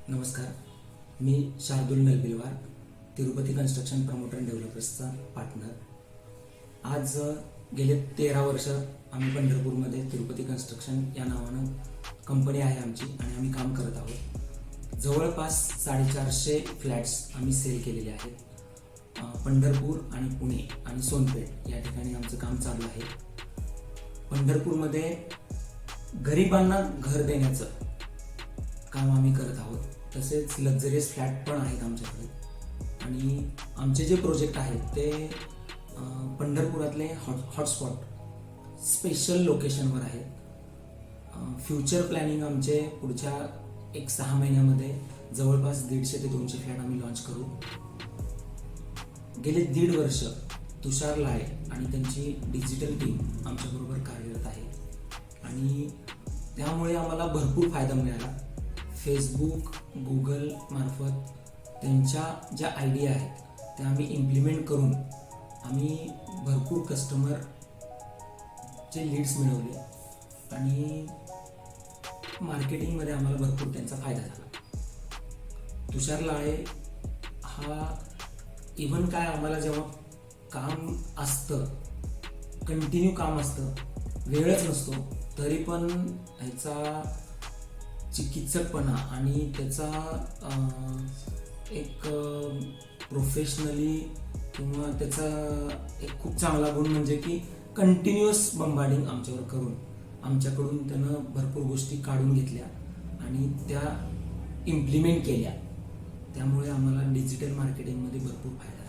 नमस्कार, मी Shardul Nalbilwar, Tirupati construction promoter and डेव्हलपर्सचा पार्टनर। आज गेले 13 वर्ष आम्ही पंढरपूरमध्ये तिरुपती कन्स्ट्रक्शन या नावानं कंपनी आहे आमची आणि आम्ही काम करत आहोत। जवळपास 450 फ्लॅट्स आम्ही सेल केलेले आहेत। पंढरपूर आणि पुणे आणि सोनपेठ या ठिकाणी आमचं काम चालू आहे। पंढरपूरमध्ये गरिबांना घर देण्याचं काम आम्ही करत आहोत। तसेच लक्झरियस फ्लॅट पण आहेत आमच्याकडे आणि आमचे जे प्रोजेक्ट आहेत ते पंढरपुरातले हॉटस्पॉट स्पेशल लोकेशनवर आहेत। फ्युचर प्लॅनिंग आमचे पुढच्या 1-6 महिन्यामध्ये जवळपास 150 ते 200 फ्लॅट आम्ही लॉन्च करू। गेले 1.5 वर्ष तुषार लाळे आणि त्यांची डिजिटल टीम आमच्याबरोबर कार्यरत आहे आणि त्यामुळे आम्हाला भरपूर फायदा मिळाला। फेसबुक, गुगल मार्फत त्यांच्या ज्या आयडिया आहेत त्या आम्ही इम्प्लिमेंट करून आम्ही भरपूर कस्टमरचे लीड्स मिळवले आणि मार्केटिंगमध्ये आम्हाला भरपूर त्यांचा फायदा झाला। तुषार लाळे हा इव्हन काय आम्हाला जेव्हा काम असतं, कंटिन्यू काम असतं, वेळच नसतो, तरी पण ह्याचा चिकित्सकपणा आणि त्याचा एक प्रोफेशनली किंवा त्याचा एक खूप चांगला गुण म्हणजे की कंटिन्युअस बंबार्डिंग आमच्यावर करून आमच्याकडून त्यानं भरपूर गोष्टी काढून घेतल्या आणि त्या इम्प्लिमेंट केल्या। त्यामुळे आम्हाला डिजिटल मार्केटिंगमध्ये भरपूर फायदा